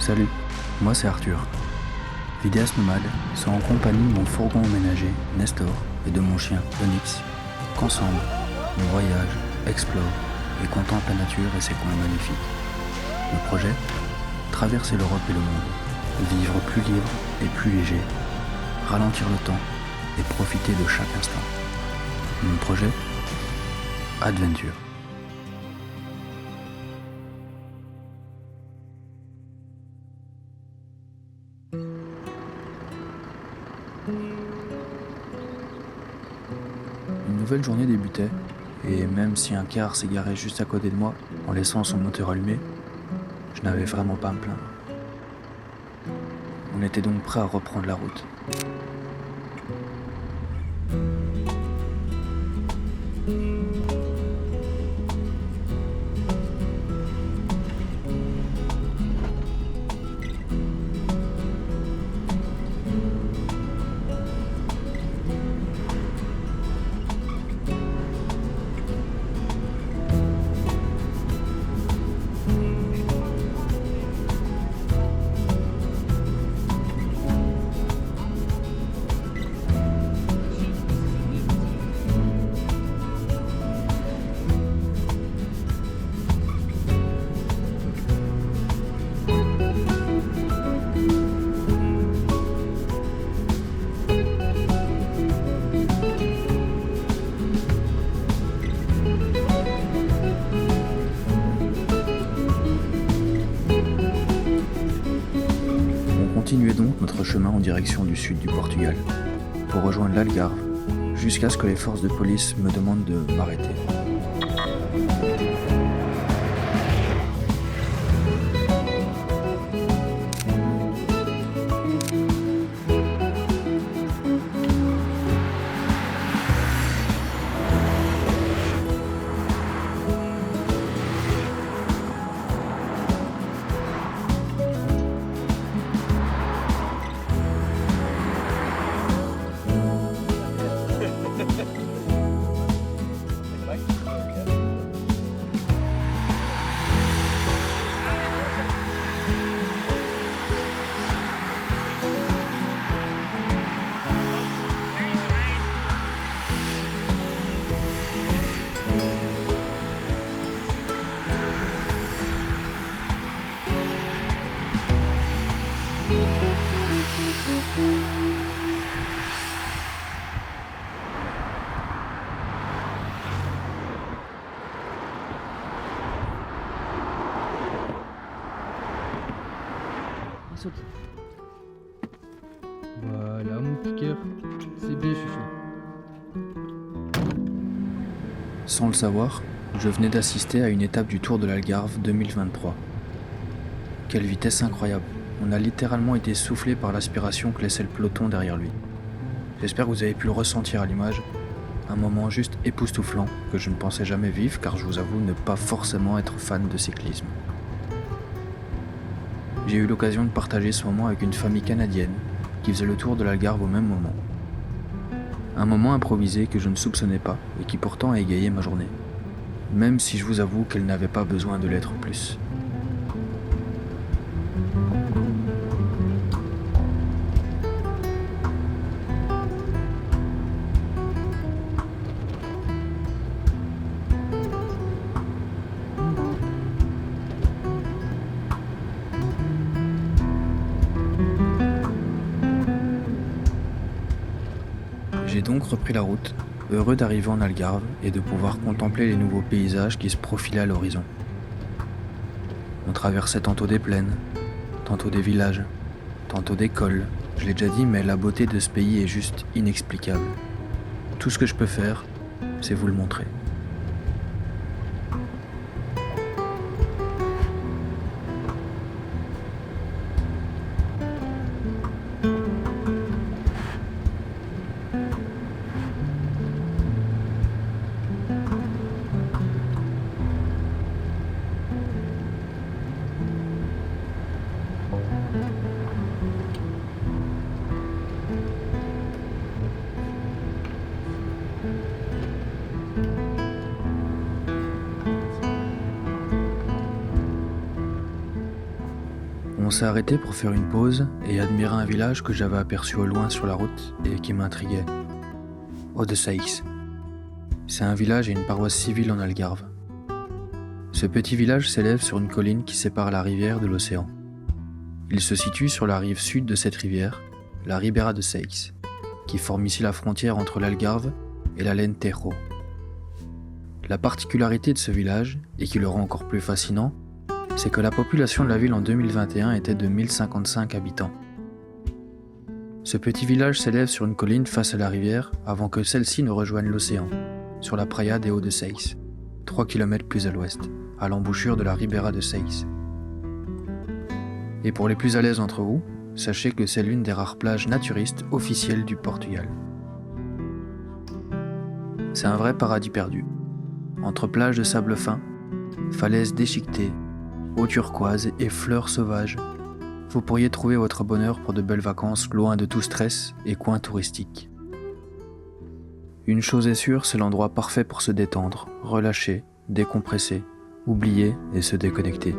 Salut, moi c'est Arthur. Vidéaste nomade, c'est en compagnie de mon fourgon emménagé, Nestor, et de mon chien, Onyx, qu'ensemble, on voyage, explore et contemple la nature et ses coins magnifiques. Le projet ? Traverser l'Europe et le monde, vivre plus libre et plus léger, ralentir le temps et profiter de chaque instant. Mon projet ? Adventure. Une nouvelle journée débutait, et même si un car s'est garé juste à côté de moi, en laissant son moteur allumé, je n'avais vraiment pas à me plaindre. On était donc prêt à reprendre la route. On continuait donc notre chemin en direction du sud du Portugal, pour rejoindre l'Algarve, jusqu'à ce que les forces de police me demandent de m'arrêter. Ok. Voilà mon petit cœur, c'est bien chouchou. Sans le savoir, je venais d'assister à une étape du Tour de l'Algarve 2023. Quelle vitesse incroyable! On a littéralement été soufflé par l'aspiration que laissait le peloton derrière lui. J'espère que vous avez pu le ressentir à l'image. Un moment juste époustouflant que je ne pensais jamais vivre car je vous avoue ne pas forcément être fan de cyclisme. J'ai eu l'occasion de partager ce moment avec une famille canadienne qui faisait le tour de l'Algarve au même moment. Un moment improvisé que je ne soupçonnais pas et qui pourtant a égayé ma journée, même si je vous avoue qu'elle n'avait pas besoin de l'être plus. J'ai donc repris la route, heureux d'arriver en Algarve et de pouvoir contempler les nouveaux paysages qui se profilaient à l'horizon. On traversait tantôt des plaines, tantôt des villages, tantôt des cols. Je l'ai déjà dit, mais la beauté de ce pays est juste inexplicable. Tout ce que je peux faire, c'est vous le montrer. On s'est arrêté pour faire une pause et admirer un village que j'avais aperçu au loin sur la route et qui m'intriguait. Hauts-de-Saix. C'est un village et une paroisse civile en Algarve. Ce petit village s'élève sur une colline qui sépare la rivière de l'océan. Il se situe sur la rive sud de cette rivière, la Ribera de Saix, qui forme ici la frontière entre l'Algarve et l'Alentejo. La particularité de ce village, et qui le rend encore plus fascinant, c'est que la population de la ville en 2021 était de 1055 habitants. Ce petit village s'élève sur une colline face à la rivière avant que celle-ci ne rejoigne l'océan, sur la Praia de Hauts-de-Saix, 3 km plus à l'ouest, à l'embouchure de la Ribera de Saix. Et pour les plus à l'aise d'entre vous, sachez que c'est l'une des rares plages naturistes officielles du Portugal. C'est un vrai paradis perdu. Entre plages de sable fin, falaises déchiquetées, eau turquoise et fleurs sauvages, vous pourriez trouver votre bonheur pour de belles vacances loin de tout stress et coins touristiques. Une chose est sûre, c'est l'endroit parfait pour se détendre, relâcher, décompresser, oublier et se déconnecter.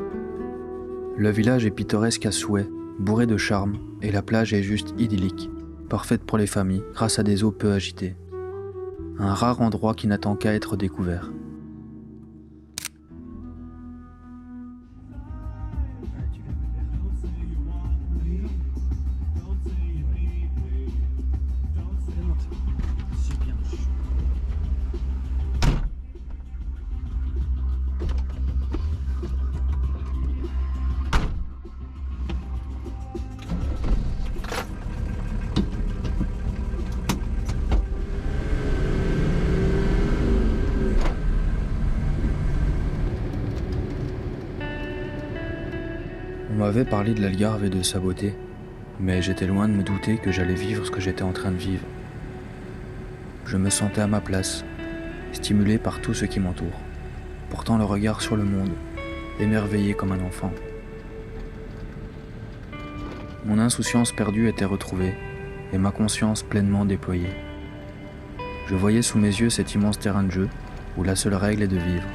Le village est pittoresque à souhait, bourré de charme, et la plage est juste idyllique, parfaite pour les familles grâce à des eaux peu agitées. Un rare endroit qui n'attend qu'à être découvert. On m'avait parlé de l'Algarve et de sa beauté, mais j'étais loin de me douter que j'allais vivre ce que j'étais en train de vivre. Je me sentais à ma place, stimulé par tout ce qui m'entoure, portant le regard sur le monde, émerveillé comme un enfant. Mon insouciance perdue était retrouvée, et ma conscience pleinement déployée. Je voyais sous mes yeux cet immense terrain de jeu, où la seule règle est de vivre.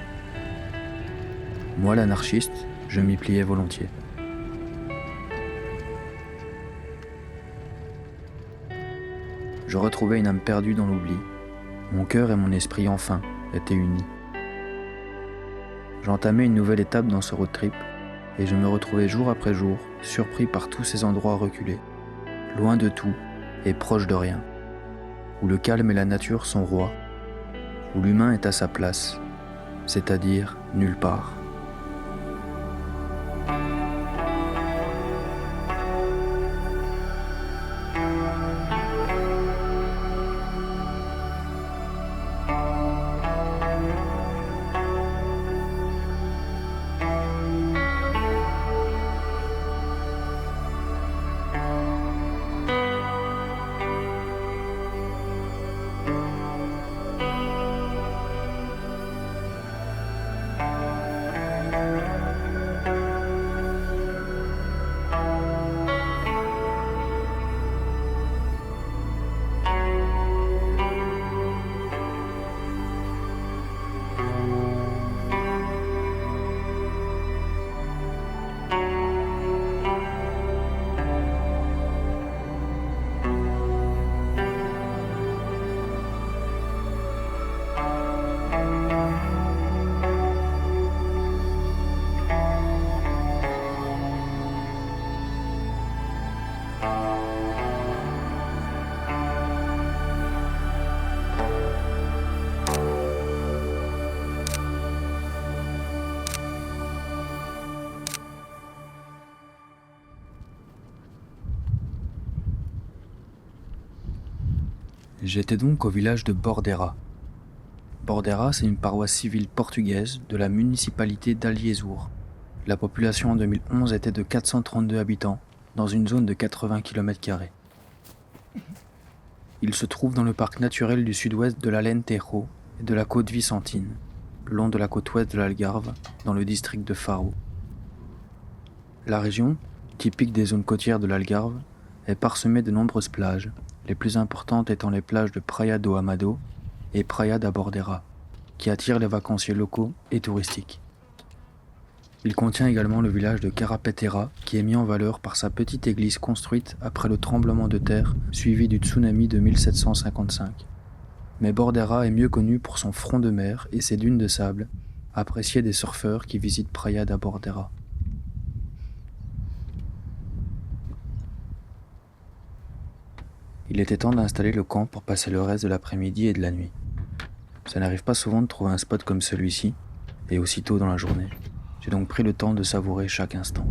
Moi, l'anarchiste, je m'y pliais volontiers. Je retrouvais une âme perdue dans l'oubli. Mon cœur et mon esprit, enfin, étaient unis. J'entamais une nouvelle étape dans ce road trip, et je me retrouvais jour après jour, surpris par tous ces endroits reculés, loin de tout et proche de rien, où le calme et la nature sont rois, où l'humain est à sa place, c'est-à-dire nulle part. J'étais donc au village de Bordera. Bordera, c'est une paroisse civile portugaise de la municipalité d'Algesur. La population en 2011 était de 432 habitants, dans une zone de 80 km². Il se trouve dans le parc naturel du sud-ouest de l'Alentejo et de la côte vicentine, le long de la côte ouest de l'Algarve, dans le district de Faro. La région, typique des zones côtières de l'Algarve, est parsemée de nombreuses plages, les plus importantes étant les plages de Praia do Amado et Praia da Bordera, qui attirent les vacanciers locaux et touristiques. Il contient également le village de Carapetera, qui est mis en valeur par sa petite église construite après le tremblement de terre suivi du tsunami de 1755. Mais Bordera est mieux connu pour son front de mer et ses dunes de sable, appréciées des surfeurs qui visitent Praia da Bordera. Il était temps d'installer le camp pour passer le reste de l'après-midi et de la nuit. Ça n'arrive pas souvent de trouver un spot comme celui-ci, et aussitôt dans la journée. J'ai donc pris le temps de savourer chaque instant.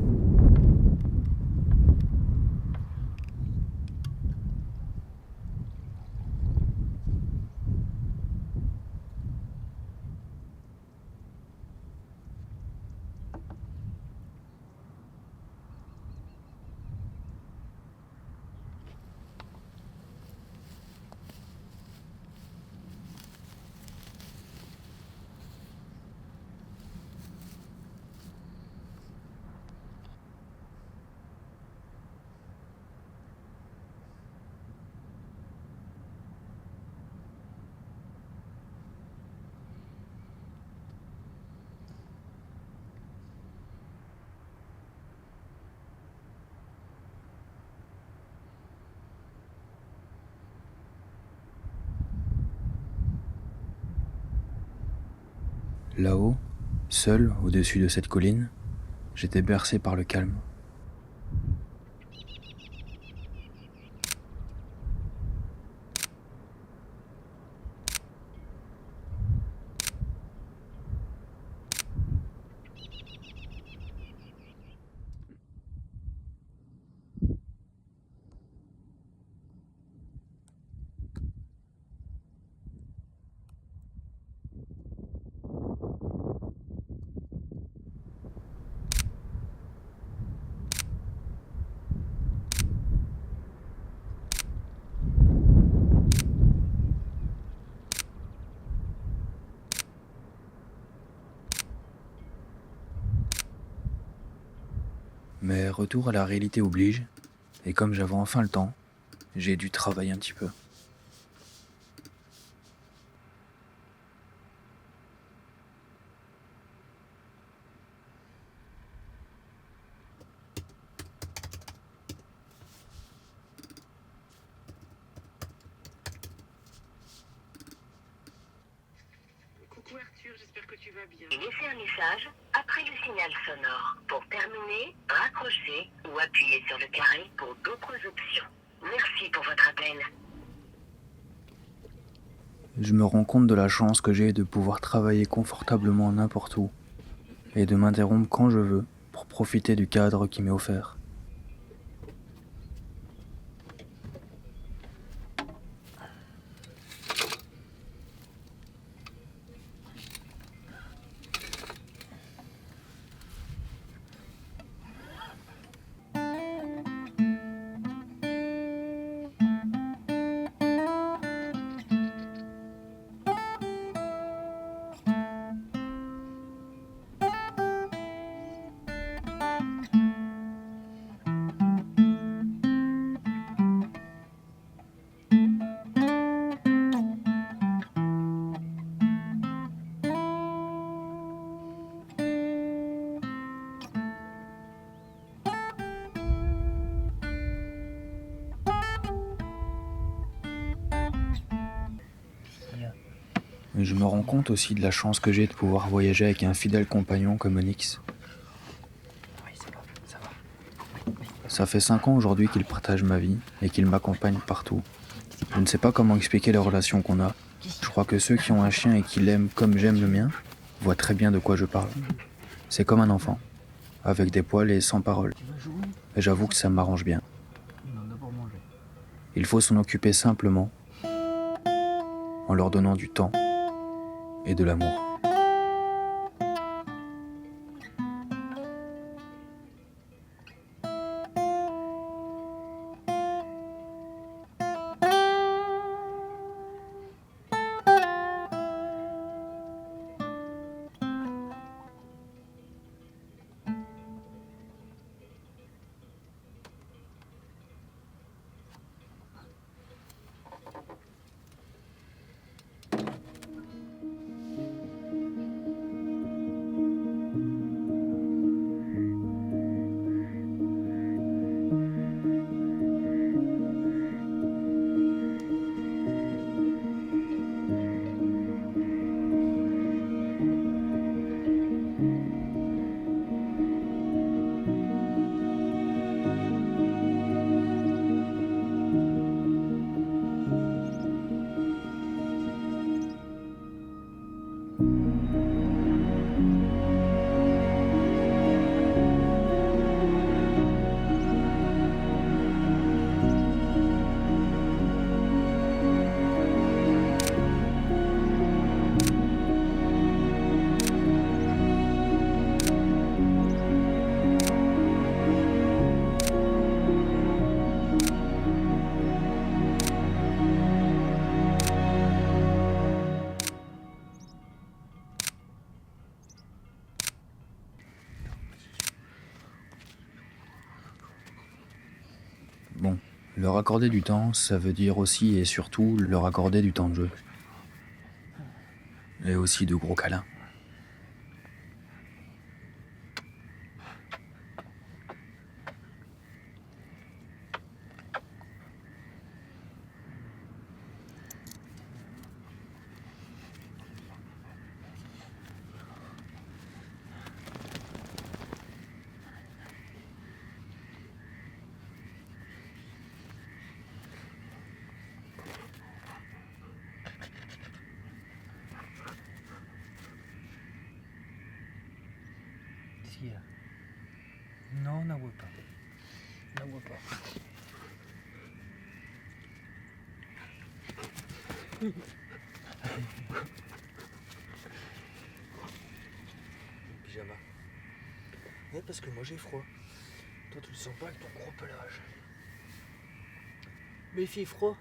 Là-haut, seul au-dessus de cette colline, j'étais bercé par le calme. Mais retour à la réalité oblige, et comme j'avais enfin le temps, j'ai dû travailler un petit peu. Coucou Arthur, j'espère que tu vas bien. Laissez un message après le signal sonore. Pour terminer, raccrochez ou appuyez sur le carré pour d'autres options. Merci pour votre appel. Je me rends compte de la chance que j'ai de pouvoir travailler confortablement n'importe où, et de m'interrompre quand je veux pour profiter du cadre qui m'est offert. Et je me rends compte aussi de la chance que j'ai de pouvoir voyager avec un fidèle compagnon comme Onyx. Ça fait 5 ans aujourd'hui qu'il partage ma vie et qu'il m'accompagne partout. Je ne sais pas comment expliquer la relation qu'on a. Je crois que ceux qui ont un chien et qui l'aiment comme j'aime le mien voient très bien de quoi je parle. C'est comme un enfant, avec des poils et sans parole. Et j'avoue que ça m'arrange bien. Il faut s'en occuper simplement, en leur donnant du temps et de l'amour. Leur accorder du temps, ça veut dire aussi et surtout leur accorder du temps de jeu. Et aussi de gros câlins. Non, n'avoue pas. N'avoue pas. Pyjama. Ouais, parce que moi j'ai froid. Toi tu le sens pas avec ton gros pelage. Mais il fait froid.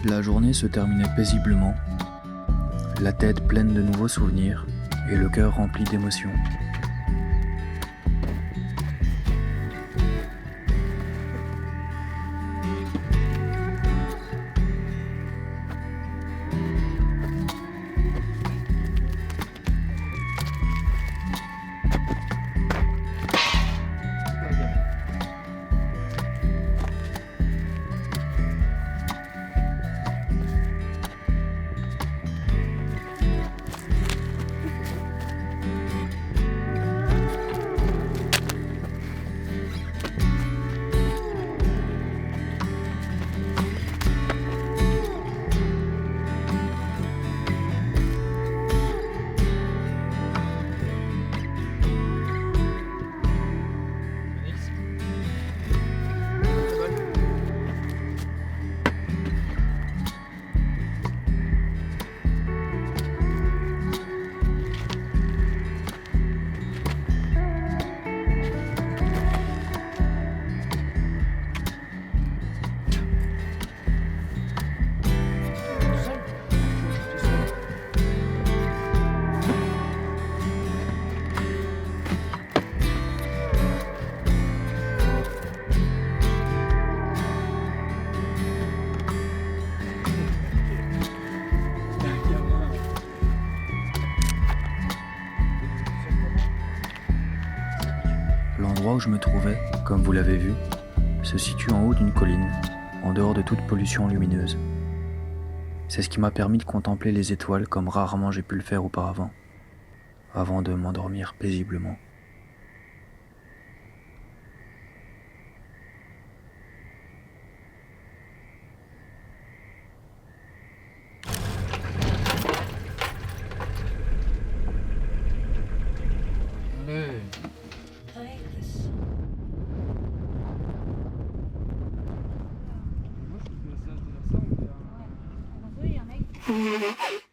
La journée se terminait paisiblement, la tête pleine de nouveaux souvenirs et le cœur rempli d'émotions. L'endroit où je me trouvais, comme vous l'avez vu, se situe en haut d'une colline, en dehors de toute pollution lumineuse. C'est ce qui m'a permis de contempler les étoiles comme rarement j'ai pu le faire auparavant, avant de m'endormir paisiblement. Moi, je trouve que ça, on dirait ça, on dirait un... Oui, il y en a qui...